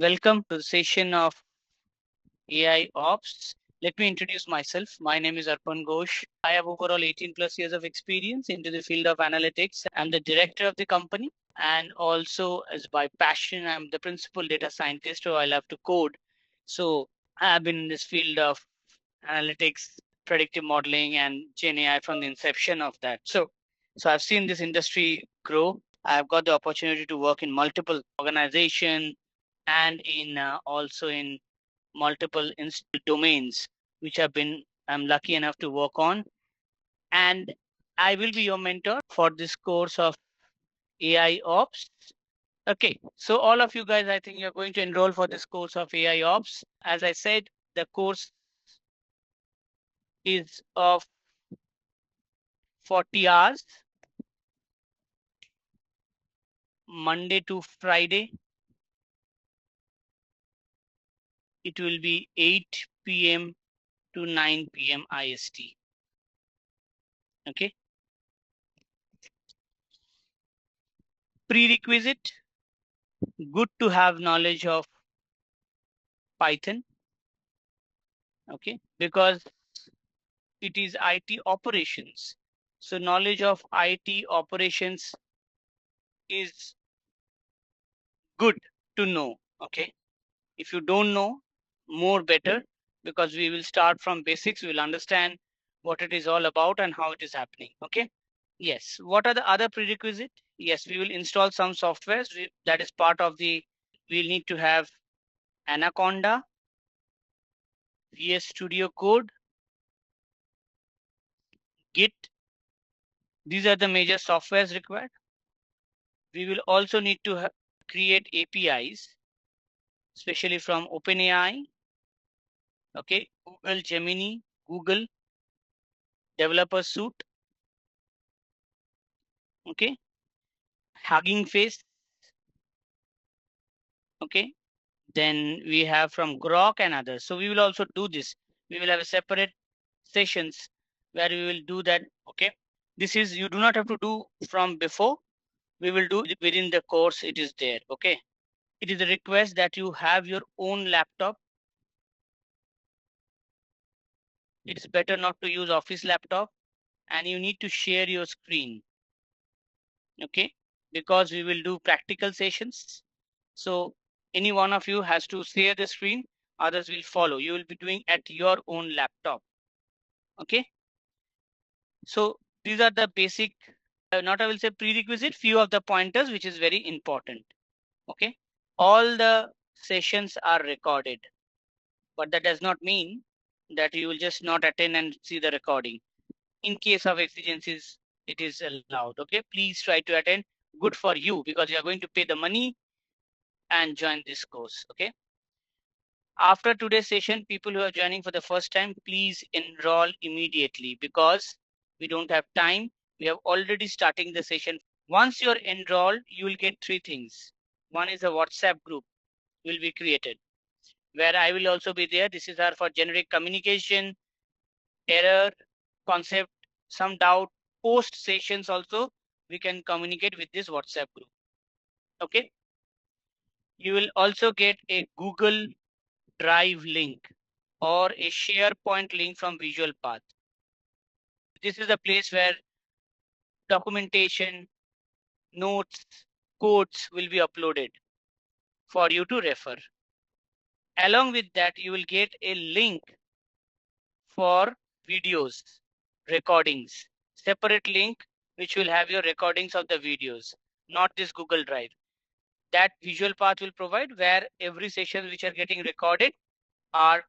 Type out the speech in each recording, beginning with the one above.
Welcome to the session of AI Ops. Let me introduce myself. My name is Arpan Ghosh. I have overall 18 plus years of experience into the field of analytics. I'm the director of the company, and also as by passion, I'm the principal data scientist, so I love to code. So I've been in this field of analytics, predictive modeling, and Gen AI from the inception of that. So I've seen this industry grow. I've got the opportunity to work in multiple organizations and in also in multiple domains, which I'm lucky enough to work on. And I will be your mentor for this course of AI Ops. Okay, so all of you guys, I think you're going to enroll for this course of AI Ops. As I said, the course is of 40 hours, Monday to Friday. It will be 8 p.m. to 9 p.m. IST. Okay. Prerequisite, good to have knowledge of Python. Okay, because it is IT operations. So knowledge of IT operations is good to know. Okay, if you don't know, more better, because we will start from basics. We'll understand what it is all about and how it is happening. Okay. Yes. What are the other prerequisites? Yes, we will install some softwares. That is part of the, we'll need to have Anaconda, VS Studio Code, Git. These are the major softwares required. We will also need to create APIs, especially from OpenAI, okay, Google Gemini, Google Developer Suite, okay, Hugging Face, okay. Then we have from Grok and others. So we will also do this. We will have a separate sessions where we will do that, okay. This is, you do not have to do from before. We will do it within the course. It is there, okay. It is a request that you have your own laptop. It's better not to use office laptop, and you need to share your screen, okay, because we will do practical sessions. So any one of you has to share the screen, others will follow. You will be doing at your own laptop, okay. So these are the basic, not I will say prerequisite, few of the pointers which is very important, okay. All the sessions are recorded, but that does not mean that you will just not attend and see the recording. In case of exigencies, it is allowed. Okay, please try to attend. Good for you, because you are going to pay the money and join this course. Okay. After today's session, people who are joining for the first time, please enroll immediately, because we don't have time. We have already starting the session. Once you're enrolled, you will get three things. One is a WhatsApp group will be created, where I will also be there. This is our for generic communication, error, concept, some doubt, post sessions also, we can communicate with this WhatsApp group. Okay. You will also get a Google Drive link or a SharePoint link from Visualpath. This is a place where documentation, notes, codes will be uploaded for you to refer. Along with that, you will get a link for videos, recordings, separate link which will have your recordings of the videos, not this Google Drive. That Visualpath will provide, where every session which are getting recorded are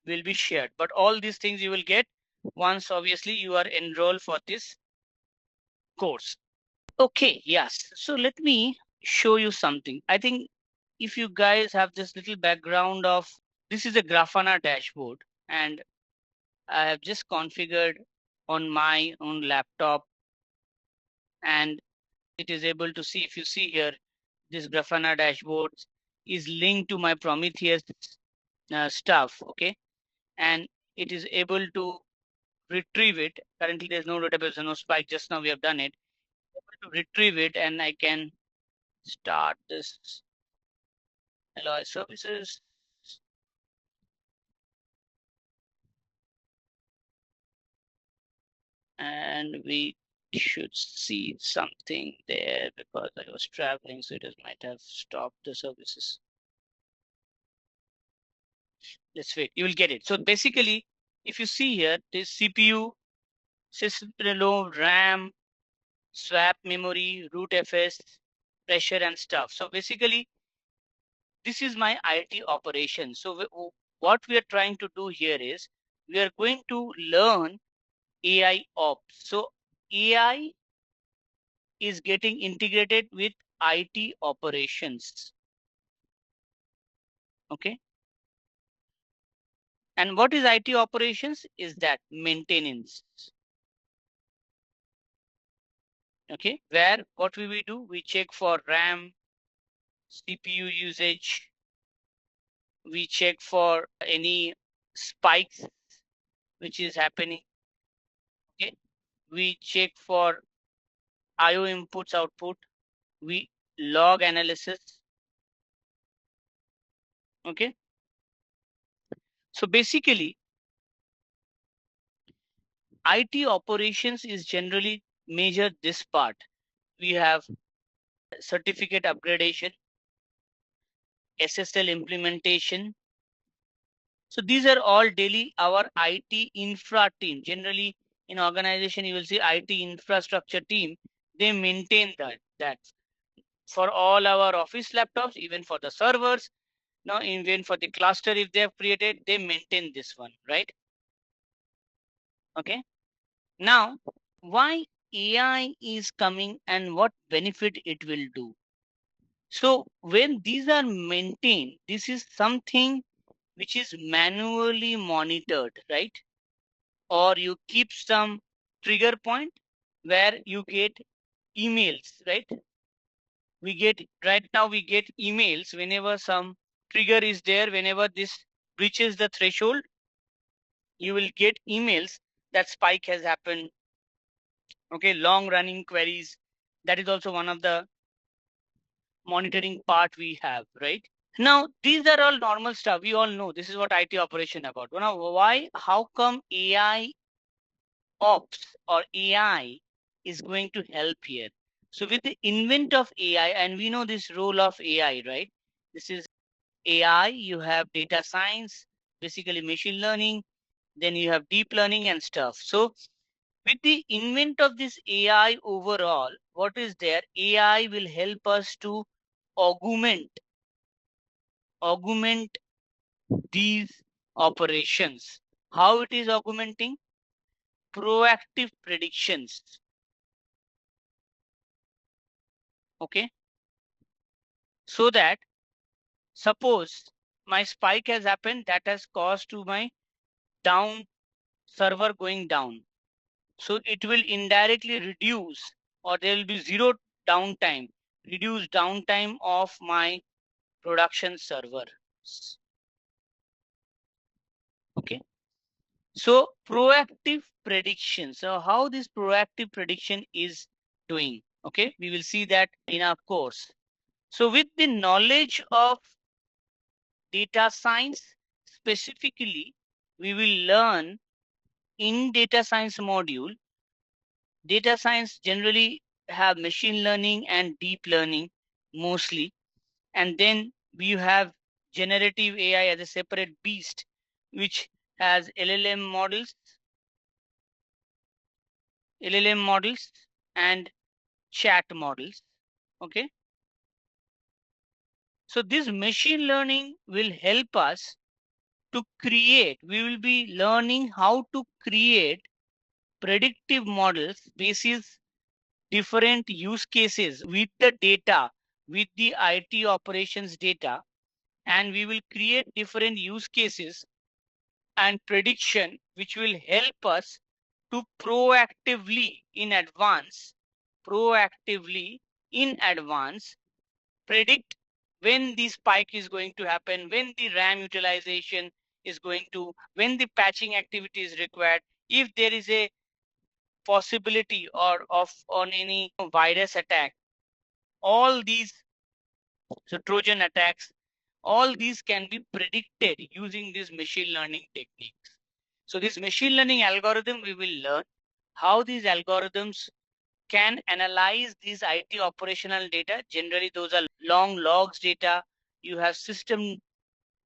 will be shared. But all these things you will get once obviously you are enrolled for this course. Okay, yes. So let me show you something. I think if you guys have this little background of, this is a Grafana dashboard, and I have just configured on my own laptop, and it is able to see, if you see here, this Grafana dashboard is linked to my Prometheus stuff, okay? And it is able to retrieve it. Currently, there's no database, no spike. Just now we have done it. Able to retrieve it, and I can start this alloy services. And we should see something there because I was traveling, so it might have stopped the services. Let's wait. You will get it. So basically, if you see here, this CPU, system preload, RAM, swap memory, root FS, pressure and stuff. So basically, this is my IT operation. So what we are trying to do here is we are going to learn AI ops. So AI is getting integrated with IT operations. Okay. And what is IT operations? Is that maintenance. Okay. Where what we will do? We check for RAM, CPU usage. We check for any spikes which is happening. Okay. We check for IO inputs, output. We log analysis. Okay. So basically, IT operations is generally measure this part. We have certificate upgradation, SSL implementation. So these are all daily our IT infra team. Generally, in organization, you will see IT infrastructure team. They maintain that for all our office laptops, even for the servers. Now, even for the cluster, if they have created, they maintain this one, right? Okay. Now, why AI is coming and what benefit it will do? So when these are maintained, this is something which is manually monitored, right? Or you keep some trigger point where you get emails, right? We get right now we get emails whenever some trigger is there, whenever this breaches the threshold, you will get emails that spike has happened. Okay, long running queries. That is also one of the monitoring part we have, right? Now, these are all normal stuff. We all know this is what IT operation about. Now, why, how come AI ops or AI is going to help here? So with the invent of AI, and we know this role of AI, right? This is AI, you have data science, basically machine learning, then you have deep learning and stuff. So with the invent of this AI overall, what is there? AI will help us to augment augment these operations. How it is augmenting? Proactive predictions. Okay. So that suppose my spike has happened, that has caused to my down server going down. So it will indirectly reduce, or there will be zero downtime, reduce downtime of my production server. Okay. So proactive prediction. So how this proactive prediction is doing? Okay, we will see that in our course. So with the knowledge of data science, specifically, we will learn in data science module. Data science generally have machine learning and deep learning mostly. And then we have generative AI as a separate beast, which has LLM models and chat models. Okay. So this machine learning will help us to create. We will be learning how to create predictive models basis different use cases with the data, with the IT operations data, and we will create different use cases and prediction, which will help us to proactively in advance predict when the spike is going to happen, when the RAM utilization is going to, when the patching activity is required, if there is a possibility or of on any virus attack, all these, so Trojan attacks, all these can be predicted using these machine learning techniques. So this machine learning algorithm, we will learn how these algorithms can analyze these IT operational data. Generally, those are long logs data. You have system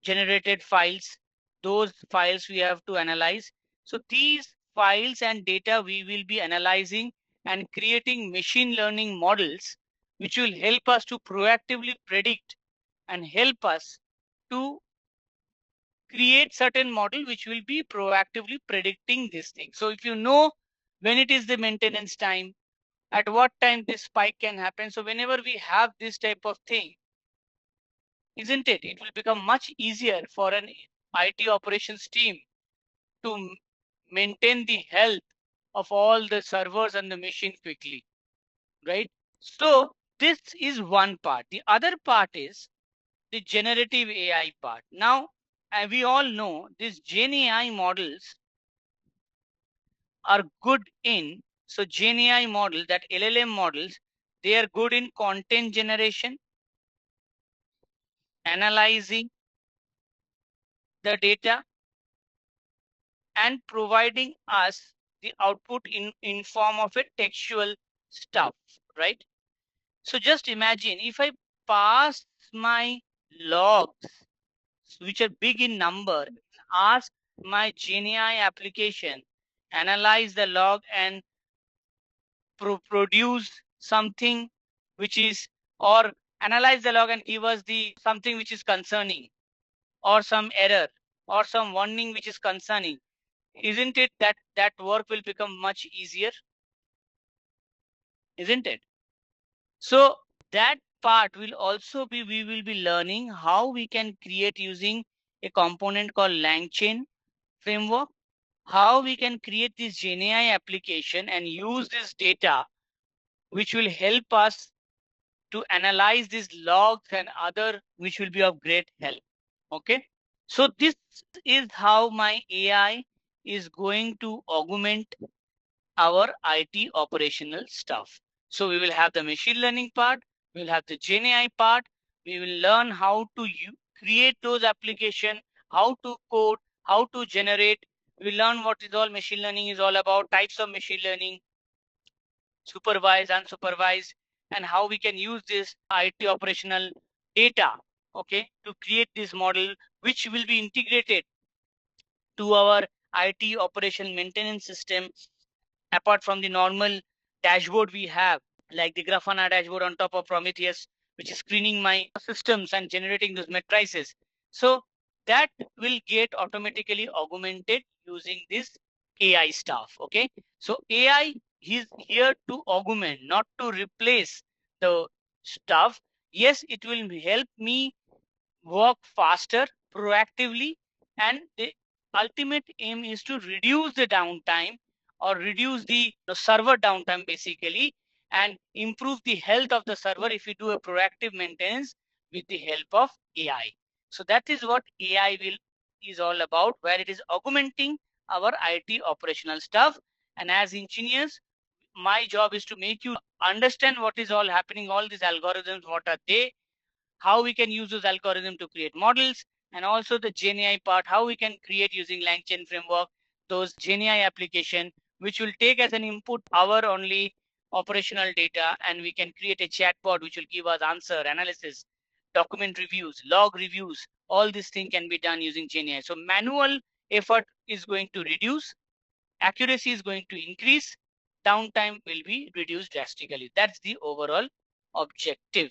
generated files. Those files we have to analyze. So these files and data we will be analyzing and creating machine learning models, which will help us to proactively predict and help us to create certain model which will be proactively predicting this thing. So if you know when it is the maintenance time, at what time this spike can happen. So whenever we have this type of thing, isn't it? It will become much easier for an IT operations team to maintain the health of all the servers and the machine quickly, right? So this is one part. The other part is the generative AI part. Now, we all know these Gen AI models are good in, so Gen AI model, that LLM models, they are good in content generation, analyzing the data, and providing us the output in form of a textual stuff, right? So just imagine if I pass my logs, which are big in number, ask my GenAI application, analyze the log and produce something which is, or analyze the log and give us the something which is concerning, or some error, or some warning which is concerning. Isn't it that that work will become much easier? Isn't it? So that part will also be, we will be learning how we can create using a component called LangChain framework, how we can create this GenAI application and use this data, which will help us to analyze these logs and other, which will be of great help. Okay. So this is how my AI is going to augment our IT operational stuff. So we will have the machine learning part, we will have the Gen AI part, we will learn how to create those applications, how to code, how to generate. We will learn what is all machine learning is all about, types of machine learning, supervised, unsupervised, and how we can use this IT operational data, okay, to create this model, which will be integrated to our IT operation maintenance system. Apart from the normal dashboard we have, like the Grafana dashboard on top of Prometheus, which is screening my systems and generating those matrices. So that will get automatically augmented using this AI stuff. Okay. So AI is here to augment, not to replace the stuff. Yes, it will help me work faster, proactively, and the ultimate aim is to reduce the downtime or reduce the server downtime basically, and improve the health of the server if we do a proactive maintenance with the help of AI. So that is what AI will is all about, where it is augmenting our IT operational stuff. And as engineers, my job is to make you understand what is all happening, all these algorithms, what are they, how we can use those algorithms to create models, and also the GenAI part, how we can create using LangChain framework, those GenAI application, which will take as an input our only operational data, and we can create a chatbot which will give us answer, analysis, document reviews, log reviews. All this thing can be done using GenAI. So manual effort is going to reduce, accuracy is going to increase, downtime will be reduced drastically. That's the overall objective.